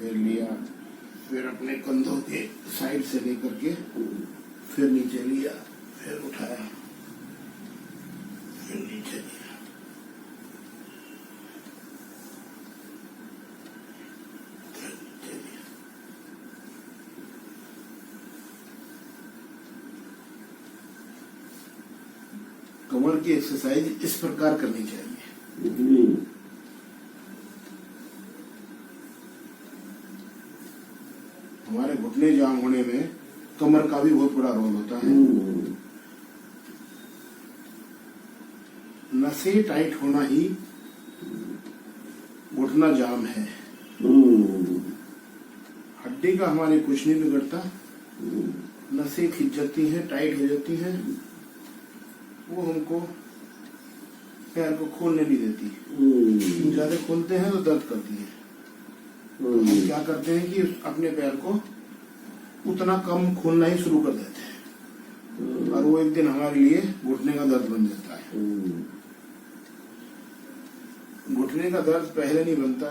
फिर लिया, फिर अपने कंधों के साइड से लेकर के फिर नीचे लिया, फिर उठाया, फिर नीचे लिया, फिर नीचे लिया। कमर की एक्सरसाइज इस प्रकार करनी चाहिए। हमारे घुटने जाम होने में कमर का भी बहुत बड़ा रोल होता है। नसें टाइट होना ही घुटना जाम है। हड्डी का हमारे कुछ नहीं बिगड़ता, नसें खिंच जाती हैं, टाइट हो जाती हैं, वो हमको पैर को खोलने नहीं देती। ज्यादा खोलते हैं तो दर्द करती है। तो हम क्या करते हैं कि अपने पैर को उतना कम खोलना ही शुरू कर देते हैं, और वो एक दिन हमारे लिए घुटने का दर्द बन जाता है। घुटने का दर्द पहले नहीं बनता,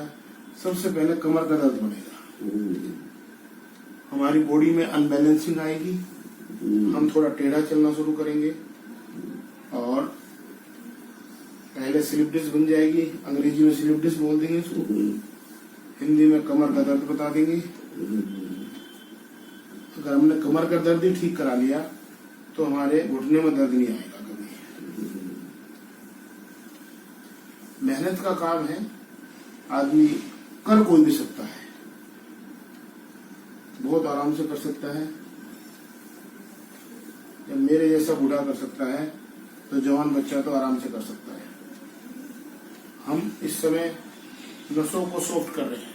सबसे पहले कमर का दर्द बनेगा। हमारी बॉडी में अनबैलेंसिंग आएगी, हम थोड़ा टेढ़ा चलना शुरू करेंगे, और पहले स्लिप डिस्क बन जाएगी। अंग्रेजी में स्लिप डिस्क बोल देंगे इसको, हिंदी में कमर का दर्द बता देंगे। अगर हमने कमर का दर्द ही ठीक करा लिया तो हमारे घुटने में दर्द नहीं आएगा कभी। मेहनत का काम है, आदमी कर कोई भी सकता है, बहुत आराम से कर सकता है। जब मेरे जैसा बूढ़ा कर सकता है तो जवान बच्चा तो आराम से कर सकता है। हम इस समय नसों को सॉफ्ट कर रहे हैं।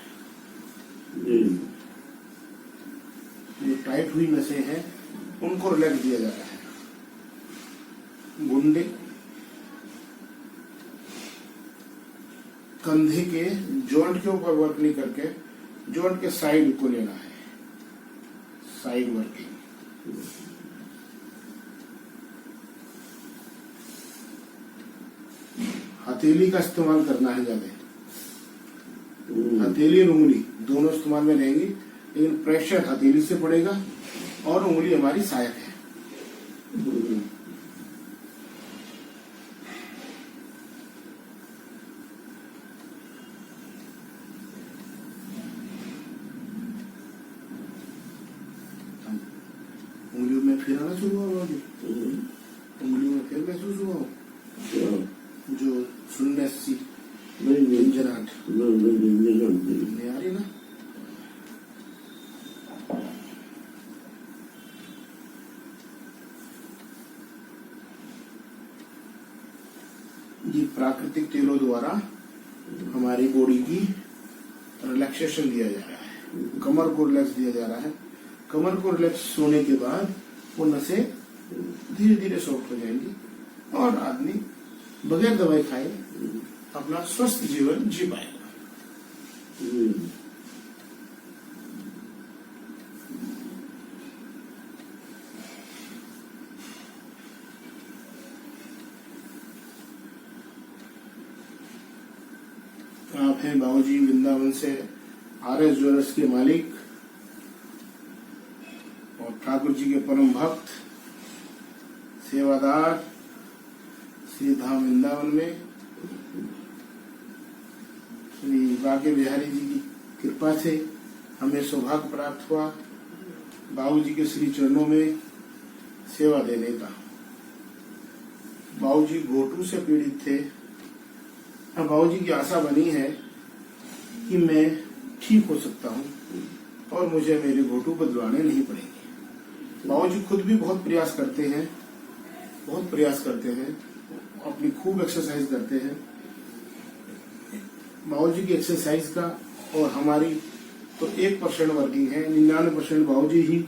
जो टाइट हुई नसें हैं उनको रिलैक्स दिया जा रहा है। गुंडे कंधे के जॉइंट के ऊपर वर्क नहीं करके जॉइंट के साइड को लेना है, साइड वर्किंग। हथेली का इस्तेमाल करना है ज्यादा। हथेली और उंगली दोनों इस्तेमाल में रहेंगी, लेकिन प्रेशर हथेली से पड़ेगा और उंगली हमारी सहायक है। उंगलियों में फिर आना शुरू हुआ, उंगलियों में फिर महसूस हुआ जो सुन्नत सी झंझनाहट नहीं आ रही ना। ये प्राकृतिक तेलों द्वारा हमारी बॉडी की रिलैक्सेशन दिया जा रहा है, कमर को रिलैक्स दिया जा रहा है। कमर को रिलैक्स होने के बाद वो नसें धीरे धीरे सॉफ्ट हो जाएंगी और आदमी बगैर दवाई खाए अपना स्वस्थ जीवन जी पाएगा। आप हैं बाबूजी वृंदावन से RS ज्वेलर्स के मालिक और ठाकुर जी के परम भक्त, सेवादार। श्री धाम वृंदावन में श्री बाके बिहारी जी की कृपा से हमें सौभाग्य प्राप्त हुआ बाबूजी के श्री चरणों में सेवा देने का। बाबूजी घोटू से पीड़ित थे। अब बाबूजी की आशा बनी है कि मैं ठीक हो सकता हूँ और मुझे मेरे घोटू बदलवाने नहीं पड़ेंगे। बाबूजी खुद भी बहुत प्रयास करते हैं, अपनी खूब एक्सरसाइज करते हैं। बाबूजी की एक्सरसाइज का और हमारी तो 1% वर्किंग है, 99% बाबूजी ही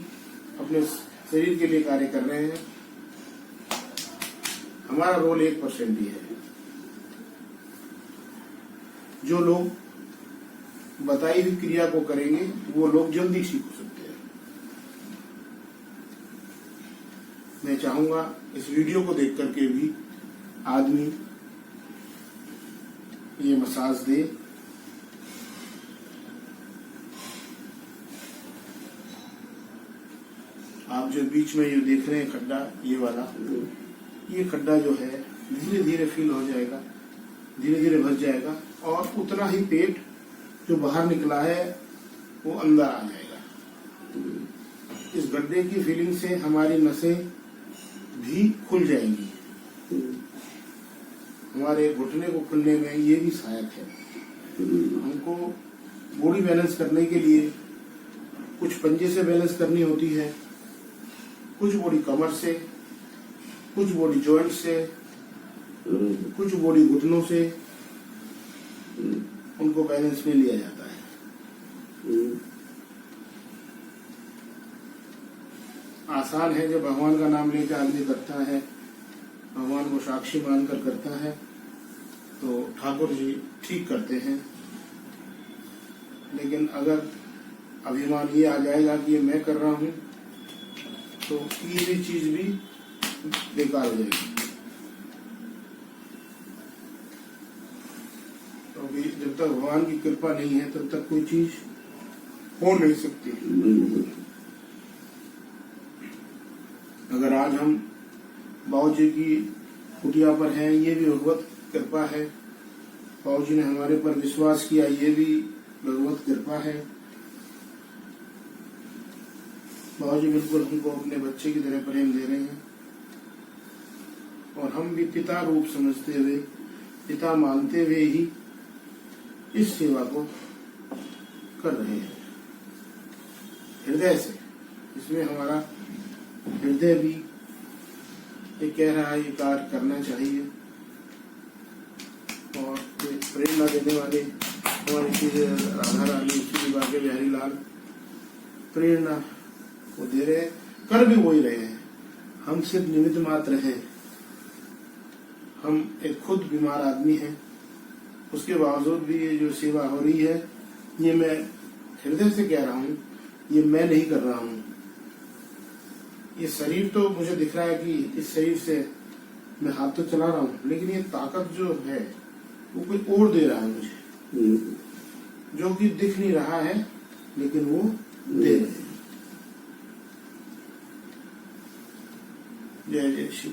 अपने शरीर के लिए कार्य कर रहे हैं। हमारा रोल 1% ही है। जो लोग बताई हुई क्रिया को करेंगे वो लोग जल्दी ठीक हो सकते हैं। मैं चाहूंगा इस वीडियो को देख करके भी आदमी ये मसाज दे। आप जो बीच में ये देख रहे हैं खड्डा, ये वाला, ये खड्डा जो है धीरे धीरे फिल हो जाएगा, धीरे धीरे भर जाएगा और उतना ही पेट जो बाहर निकला है वो अंदर आ जाएगा। इस गड्ढे की फीलिंग से हमारी नसें भी खुल जाएंगी। हमारे घुटने को खुलने में ये भी सहायक है। हमको बॉडी बैलेंस करने के लिए कुछ पंजे से बैलेंस करनी होती है, कुछ बॉडी कमर से, कुछ बॉडी जॉइंट से, कुछ बॉडी घुटनों से, उनको बैलेंस में लिया जाता है। आसान है जब भगवान का नाम लेकर आदमी करता है, भगवान को साक्षी मानकर करता है, तो ठाकुर जी ठीक करते हैं। लेकिन अगर अभिमान ये आ जाएगा कि ये मैं कर रहा हूं, तो ये भी चीज भी बेकार हो जाएगी। क्योंकि जब तक भगवान की कृपा नहीं है तब तक कोई चीज हो नहीं सकती। अगर आज हम बाबूजी की कुटिया पर हैं, ये भी भगवत कृपा है। बाबूजी ने हमारे पर विश्वास किया, ये भी भगवत कृपा है। बाबूजी बिल्कुल हमको अपने बच्चे की तरह प्रेम दे रहे हैं और हम भी पिता रूप समझते हुए, पिता मानते हुए ही इस सेवा को कर रहे हैं हृदय से। इसमें हमारा हृदय भी ये कह रहा है ये कार्य करना चाहिए। और ये प्रेरणा देने वाले हमारे श्री राधा रानी, श्री बाके बिहारी लाल प्रेरणा वो दे रहे हैं, कर भी वही रहे हैं। हम सिर्फ निमित्त मात्र हैं। हम एक खुद बीमार आदमी हैं, उसके बावजूद भी ये जो सेवा हो रही है, ये मैं हृदय से कह रहा हूँ, ये मैं नहीं कर रहा हूँ। ये शरीर तो मुझे दिख रहा है कि इस शरीर से मैं हाथ तो चला रहा हूँ, लेकिन ये ताकत जो है वो कोई और दे रहा है मुझे, जो कि दिख नहीं रहा है लेकिन वो दे रहे हैं। जय जय शिव।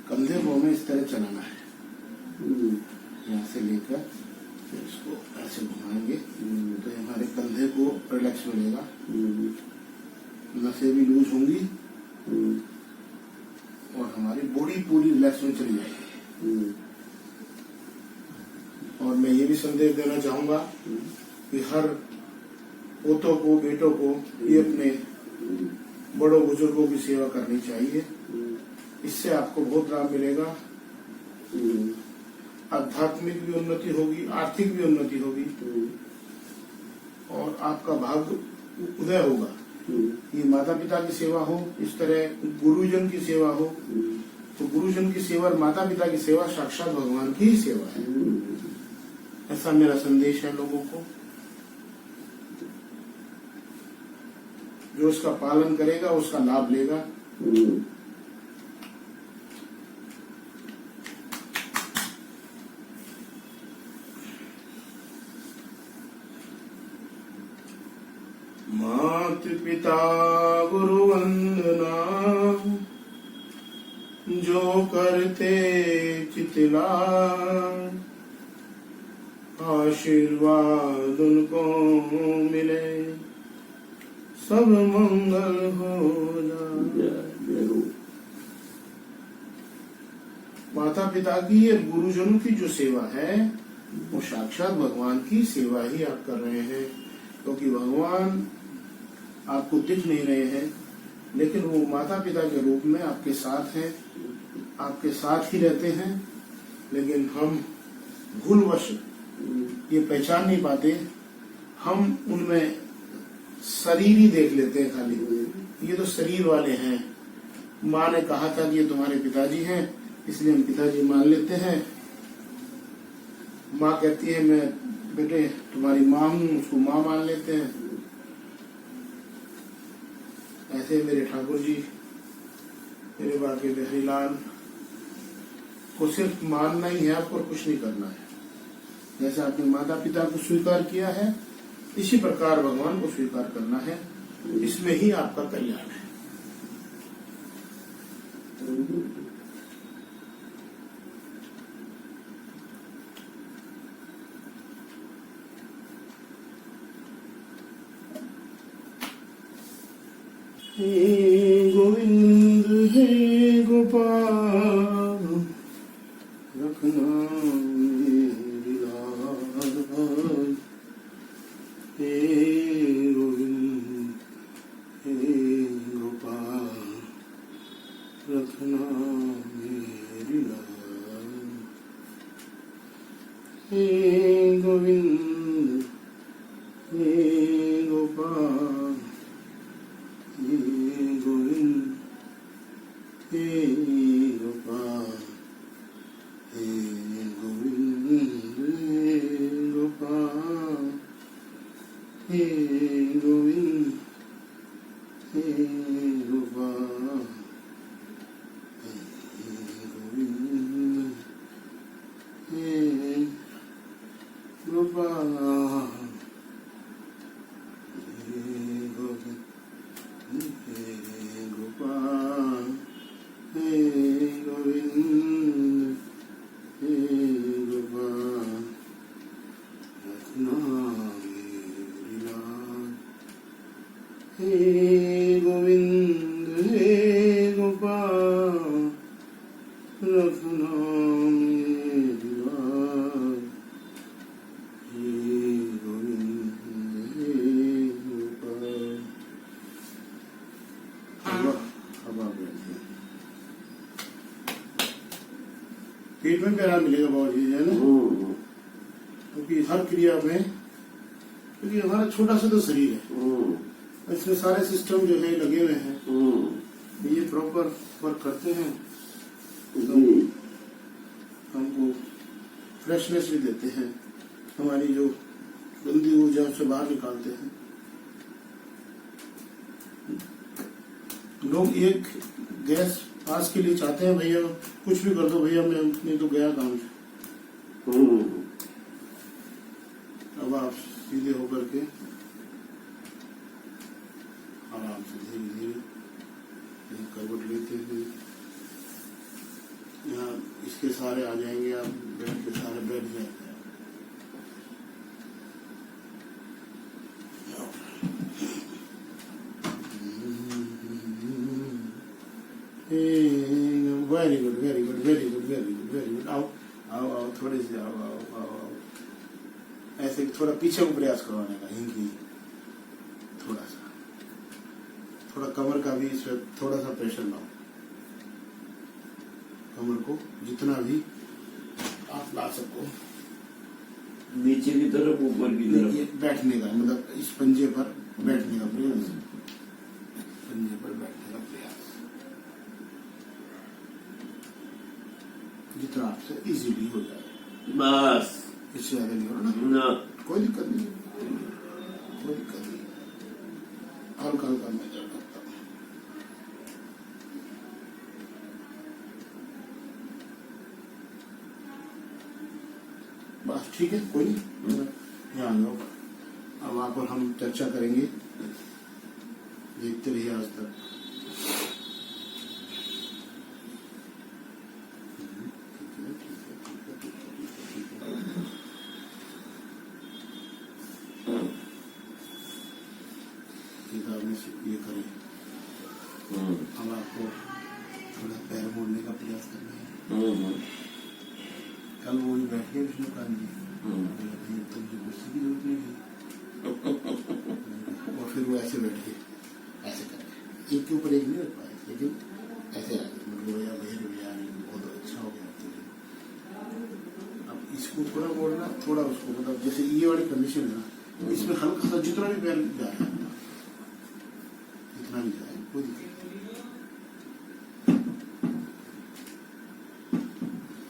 कंधे को हमें इस तरह चलाना है, यहाँ से लेकर फिर इसको ऐसे घुमाएंगे तो हमारे कंधे को रिलैक्स मिलेगा, नसें भी लूज होंगी और हमारी बॉडी पूरी रिलैक्स में चली जाएगी। और मैं ये भी संदेश देना चाहूंगा कि हर पोतों को, बेटों को ये अपने बड़ों बुजुर्गों की सेवा करनी चाहिए। इससे आपको बहुत लाभ मिलेगा। आध्यात्मिक भी उन्नति होगी, आर्थिक भी उन्नति होगी और आपका भाग्य उदय होगा। ये माता पिता की सेवा हो, इस तरह गुरुजन की सेवा हो, तो गुरुजन की सेवा और माता पिता की सेवा साक्षात भगवान की ही सेवा है। ऐसा मेरा संदेश है लोगों को। जो उसका पालन करेगा उसका लाभ लेगा। मात पिता गुरु वंदना, जो करते चितलाए, आशीर्वाद उनको मिले, सब मंगल हो जाए। माता पिता की और गुरुजनों की जो सेवा है वो साक्षात भगवान की सेवा ही आप कर रहे हैं। क्योंकि भगवान आपको दिख नहीं रहे हैं, लेकिन वो माता पिता के रूप में आपके साथ हैं, आपके साथ ही रहते हैं। लेकिन हम भूलवश ये पहचान नहीं पाते, हम उनमें शरीर ही देख लेते हैं खाली। ये तो शरीर वाले हैं। माँ ने कहा था कि ये तुम्हारे पिताजी हैं, इसलिए हम पिताजी मान लेते हैं। माँ कहती है मैं बेटे तुम्हारी माँ हूँ, उसको माँ मान लेते हैं। ऐसे मेरे ठाकुर जी, मेरे बाके बिहारी लाल को सिर्फ मानना ही है आपको, और कुछ नहीं करना है। जैसे आपने माता पिता को स्वीकार किया है, इसी प्रकार भगवान को स्वीकार करना है। इसमें ही आपका कल्याण है। हे गोविंद हे गोपाल रखना मेरी लाज। हे गोविंद हे गोपाल रखना मेरी लाज। हे गोविंद हे गोपाल हे गोविंद हे गोपाल हे गोविंद हे गोपाल हे गोविंद हे गोपाल हे गोविंद हे गोपाल हे गोविंद हे गोपाल रखना मेरी लाज। हे गोविंद हे गोपाल। अब आप बैठिए। पेट में भी आराम मिलेगा बाबा जी, है ना? क्योंकि हर क्रिया में, क्योंकि हमारा छोटा सा तो शरीर है, इसमें सारे सिस्टम जो है लगे हुए हैं, ये प्रॉपर वर्क करते हैं तो हमको फ्रेशनेस भी देते हैं, हमारी जो गंदी ऊर्जा से बाहर निकालते हैं। लोग एक गैस पास के लिए चाहते हैं, भैया कुछ भी कर दो भैया, मैं नहीं तो गया काम से। अब आप सीधे होकर के आराम से धीरे धीरे करवट लेते हुए यहाँ इसके सहारे आ जाएंगे, आप बेड के सहारे बैठ जाएंगे। Very good very good very good very good very good. आओ आओ आओ, थोड़े से आओ आओ आओ, ऐसे थोड़ा पीछे को प्रयास करवाने का, हिंदी थोड़ा सा, थोड़ा कमर का भी इस पर थोड़ा सा प्रेशर लाओ, कमर को जितना भी आप ला सको, नीचे की तरफ ऊपर की तरफ बैठने का मतलब इस पंजे पर बैठने का प्रयास, पंजे पर बैठने का प्रयास जितना आपसे इजीली हो जाए, बस इससे ज्यादा नहीं हो रहा ना, कोई दिक्कत नहीं, कोई दिक्कत नहीं, हल्का हल्का मेजर करता हूँ। बस ठीक है, कोई नहीं, यहाँ आ जाओ। अब आप और हम चर्चा करेंगे, देखते रहिए आज तक। ये करें, अब आपको थोड़ा पैर मोड़ने का प्रयास करना है। कल वो बैठ के विष्णुकांत जी, तुम जो गुस्से की जरूरत नहीं है, और फिर वो ऐसे बैठ के ऐसे करके एक के ऊपर एक नहीं रख पाए, लेकिन ऐसे आ गए, मतलब भैया भैया बहुत अच्छा हो गया। अब इसको थोड़ा मोड़ना, थोड़ा उसको, मतलब जैसे ये वाली कंडीशन है ना, इसमें हल्का सा जितना भी पैर जा रहा है, जितना भी जाए, कोई दिक्कत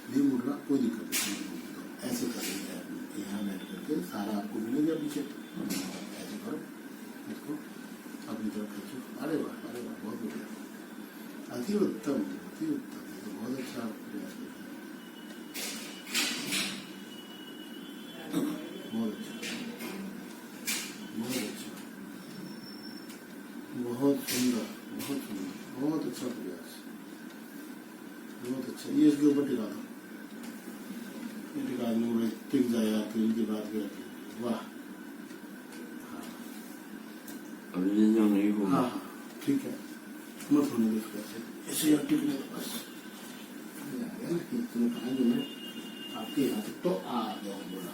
नहीं मुड़ रहा, कोई दिक्कत नहीं, ऐसे करेंगे, यहाँ बैठ करके सारा आपको मिलेगा पीछे, ऐसे करो, इसको अपनी तरफ खींचो, अरे वाह अरे वाह, बहुत बढ़िया, अति उत्तम अति उत्तम, तो बहुत अच्छा प्रयास किया, बहुत अच्छा बहुत अच्छा। बहुत सुंदर, बहुत सुंदर, बहुत अच्छा प्रयास, बहुत अच्छा। ये इसके ऊपर टिका दो, ये टिका दो, टिक जाएगा फिर इनके बाद के रखें। वाह, अभी जो नहीं होगा। हाँ हाँ ठीक है, मत होने दो इसको ऐसे, ऐसे यार टिकने दो बस। ये आ गया ना कि तुमने कहा जो मैं आपके यहाँ तक तो आ गया हूँ बोला,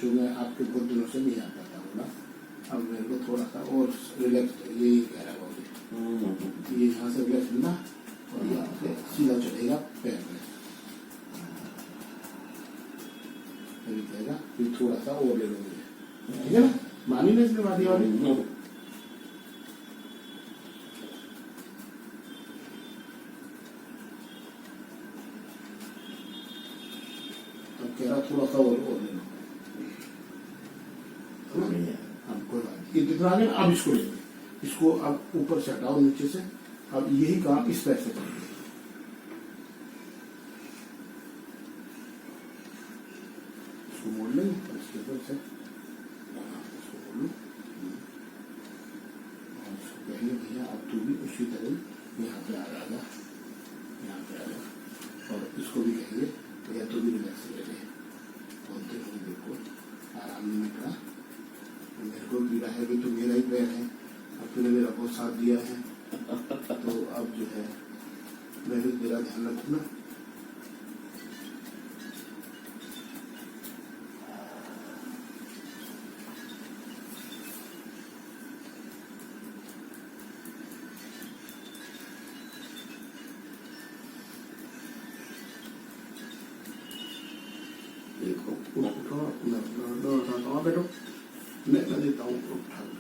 जो मैं आपके बहुत दिनों से नहीं आ पाता बोला। अब मेरे को थोड़ा सा और रिलैक्स, यही कह रहा है ये यहाँ से रिलैक्स मिला और यहाँ से सीधा चलेगा पैर में, फिर कहेगा फिर थोड़ा सा और ले लो मुझे, ठीक है ना, मानी ना इसमें बात वाली। अब कह रहा थोड़ा सा और ले लो, अब कोई बात नहीं, ये जितना आगे अब इसको ले लो, इसको अब ऊपर से हटाओ नीचे से, अब यही काम इस पैर से करेंगे। इसको मोड़ लेंगे और इसके ऊपर से इसको मोड़ लो और इसको कहेंगे भैया अब तू भी उसी तरह यहाँ पे आ जाएगा, यहाँ पे आ जाएगा, और इसको भी कहेंगे भैया तू भी रिलैक्स ले ले, बहुत दिन हो देखो आराम नहीं मिल रहा, मेरे को पीड़ा है भी तो मेरा ही पैर है, अब तूने मेरा बहुत साथ दिया है, तो अब जो है मैं भी तेरा ध्यान रखूँ ना। देखो उठो बैठो, मैं देता हूँ उठा के।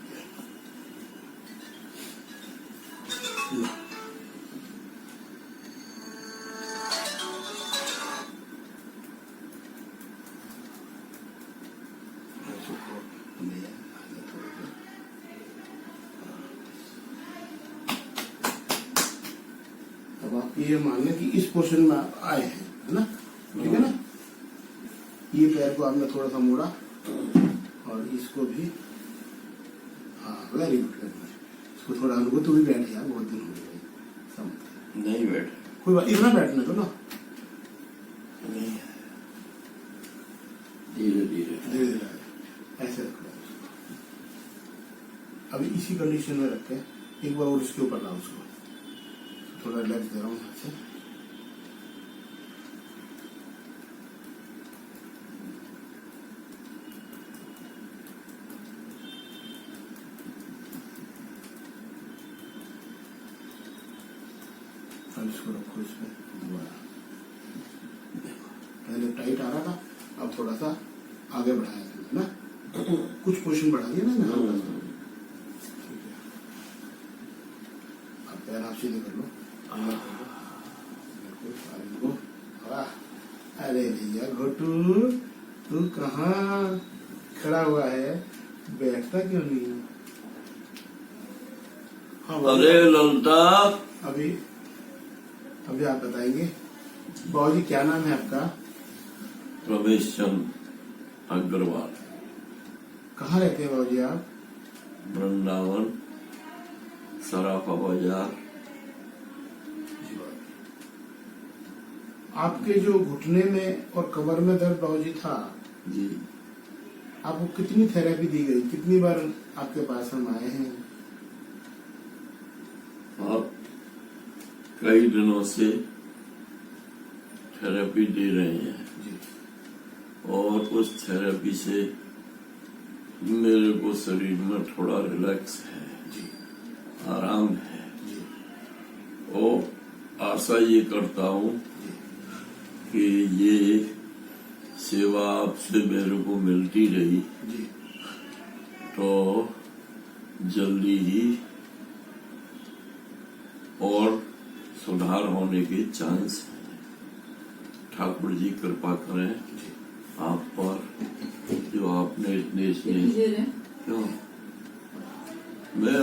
अब आप ये मान लें कि इस पोर्शन में आप आए हैं, है ना, ठीक है ना, ये पैर को आपने थोड़ा सा मोड़ा और इसको भी, हाँ वेरी गुड, इसको थोड़ा अनुभव, तो भी बैठ गया, बहुत दिन हो गए सब नहीं बैठ, कोई बात, इतना बैठने दो ना, धीरे धीरे धीरे धीरे ऐसे रखो। अभी इसी कंडीशन में रखे, एक बार और इसके ऊपर लाओ उसको, थोड़ा रिलैक्स दे रहा हूँ हाथ से, अब इसको रखो इसमें, देखो पहले टाइट आ रहा था, अब थोड़ा सा आगे बढ़ाया तुमने ना, कुछ पोर्शन बढ़ा दिया ना, हल्का सा, ठीक है। अब पैर आप सीधे कर लो, आगे कर लो, देखो सारे को, वाह, अरे भैया घोटू तू कहाँ खड़ा हुआ है, बैठता क्यों नहीं? हाँ अरे ललता, अभी आप बताएंगे बाबूजी क्या नाम है आपका? रमेश चंद अग्रवाल, कहाँ रहते हैं बाबूजी आप? वृंदावन सराफा बाजार। आपके जो घुटने में और कमर में दर्द बाबूजी था, जी, आपको कितनी थेरेपी दी गई, कितनी बार आपके पास हम आए हैं? आप कई दिनों से थेरेपी दे रहे हैं जी, और उस थेरेपी से मेरे को शरीर में थोड़ा रिलैक्स है जी, आराम है, जी, और आशा ये करता हूँ जी, कि ये सेवा आपसे मेरे को मिलती रही जी, तो जल्दी ही और सुधार होने के चांस हैं। ठाकुर जी कृपा करें जी। आप पर, जो आपने इतने स्नेह, क्यों मैं